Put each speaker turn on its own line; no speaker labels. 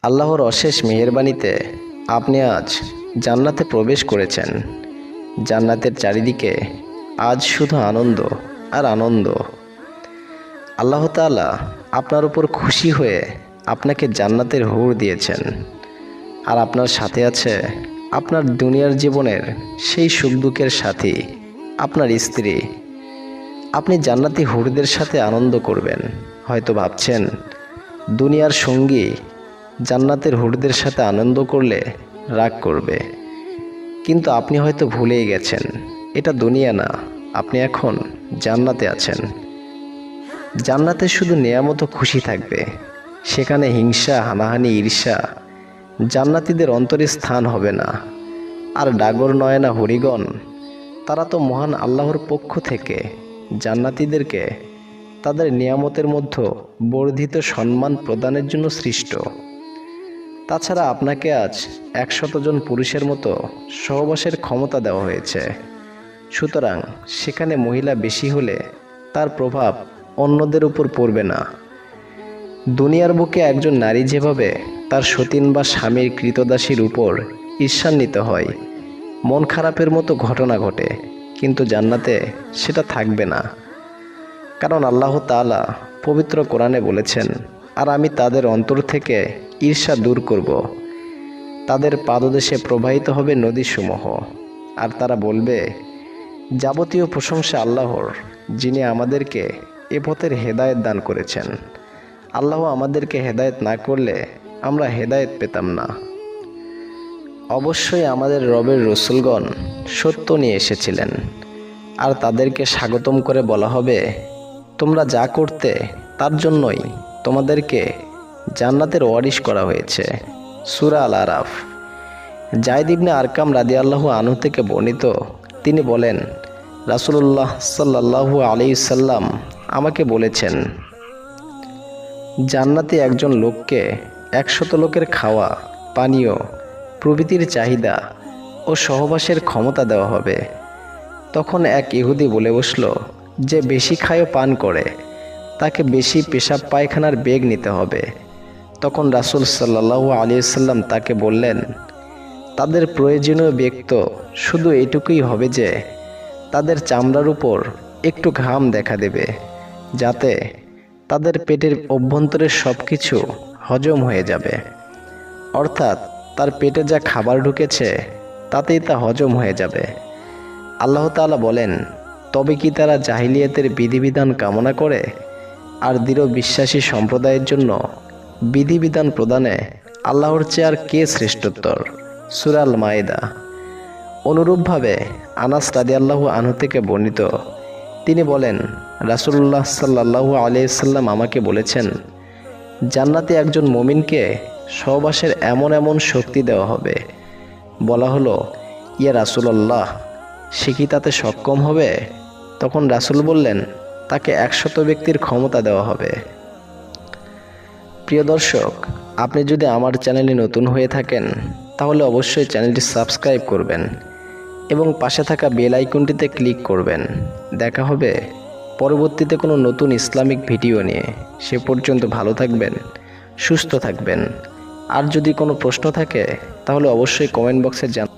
আল্লাহর অশেষ মেহেরবানিতে আপনি আজ জান্নাতে প্রবেশ করেছেন। জান্নাতের চারিদিকে আজ শুধু আনন্দ আর আনন্দ। আল্লাহ তাআলা আপনার উপর খুশি হয়ে আপনাকে জান্নাতের হুর দিয়েছেন। আর আপনার সাথে আছে আপনার দুনিয়ার জীবনের সেই সুখ দুঃখের সাথী, আপনার স্ত্রী। আপনি জান্নাতি হুরদের সাথে আনন্দ করবেন। হয়তো ভাবছেন দুনিয়ার সঙ্গী জান্নাতের হুরদের সাথে আনন্দ করলে রাগ করবে, কিন্তু আপনি হয়তো ভুলেই গেছেন এটা দুনিয়া না, আপনি এখন জান্নাতে আছেন। জান্নাতে শুধু নেয়ামত খুশি থাকবে, সেখানে হিংসা, হানাহানি, ঈর্ষা জান্নাতীদের অন্তরে স্থান হবে না। আর ডাগর নয়না হরিগণ, তারা তো মহান আল্লাহর পক্ষ থেকে জান্নাতীদেরকে তাদের নিয়ামতের মধ্যে বর্ধিত সম্মান প্রদানের জন্য সৃষ্ট। তাছাড়া আপনাকে আজ 100 জন পুরুষের মতো সহবাসের ক্ষমতা দেওয়া হয়েছে। সুতরাং সেখানে মহিলা বেশি হলে তার প্রভাব অন্যদের উপর পড়বে না। দুনিয়ার বুকে একজন নারী যেভাবে তার সতীন বা স্বামীর কৃতদাসীর উপর ঈর্ষান্বিত হয়, মন খারাপের মতো ঘটনা ঘটে, কিন্তু জান্নাতে সেটা থাকবে না। কারণ আল্লাহ তাআলা পবিত্র কোরআনে বলেছেন, আর আমি তাদের অন্তর থেকে ঈর্ষা দূর করব। তাদের পাদদেশে প্রবাহিত হবে নদীসমূহ, আর তারা বলবে, যাবতীয় প্রশংসা আল্লাহর, যিনি আমাদেরকে এ পথের হেদায়েত দান করেছেন। আল্লাহ আমাদেরকে হেদায়েত না করলে আমরা হেদায়েত পেতাম না। অবশ্যই আমাদের রবের রসুলগণ সত্য নিয়ে এসেছিলেন, আর তাদেরকে স্বাগতম করে বলা হবে, তোমরা যা করতে তার জন্যই তোমাদেরকে জান্নাতের ওয়ারিশ করা হয়েছে। সূরা আল আরাফ। যায়েদ ইবনে আরকাম রাদিয়াল্লাহু আনহু থেকে বর্ণিত, তিনি বলেন, রাসূলুল্লাহ সাল্লাল্লাহু আলাইহি সাল্লাম আমাকে বলেছেন, জান্নাতে একজন লোককে 100 লোকের খাওয়া, পানীয় প্রভৃতির চাহিদা ও সহবাসের ক্ষমতা দেওয়া হবে। তখন এক ইহুদি বলে বসল, যে বেশি খায় ও পান করে তাকে বেশি পেশাব পায়খানার বেগ নিতে হবে। তখন রাসূল সাল্লাল্লাহু আলাইহি সাল্লাম তাকে বললেন, তাদের প্রয়োজনীয় বেগ তো শুধু এইটুকুই হবে যে তাদের চামড়ার উপর একটু ঘাম দেখা দেবে, যাতে তাদের পেটের অভ্যন্তরের সব কিছু হজম হয়ে যাবে। অর্থাৎ তার পেটে যা খাবার ঢুকেছে তাতেই তা হজম হয়ে যাবে। আল্লাহ তাআলা বলেন, তবে কি তারা জাহিলিয়াতের বিধিবিধান কামনা করে? আর দৃঢ় বিশ্বাসী সম্প্রদায়ের জন্য বিধিবিধান প্রদানে আল্লাহর চেয়ে আর কে শ্রেষ্ঠতর? সূরা আল মায়েদা। অনুরূপভাবে আনাস রাদিয়াল্লাহু আনহু থেকে বর্ণিত, তিনি বলেন, রাসূলুল্লাহ সাল্লাল্লাহু আলাইহি সাল্লাম আমাকে বলেছেন, জান্নাতে একজন মুমিনকে সহবাসের এমন এমন শক্তি দেওয়া হবে। বলা হলো, ইয়া রাসূলুল্লাহ, সে কি তাতে সক্ষম হবে? তখন রাসূল বললেন, তাকে 100 ব্যক্তির ক্ষমতা দেওয়া হবে। প্রিয় দর্শক, আপনি যদি আমার চ্যানেলে নতুন হয়ে থাকেন তাহলে অবশ্যই চ্যানেলটি সাবস্ক্রাইব করবেন এবং পাশে থাকা বেল আইকনটিতে ক্লিক করবেন। দেখা হবে পরবর্তীতে কোনো নতুন ইসলামিক ভিডিও নিয়ে। সে পর্যন্ত ভালো থাকবেন, সুস্থ থাকবেন। আর যদি কোনো প্রশ্ন থাকে তাহলে অবশ্যই কমেন্ট বক্সে জানান।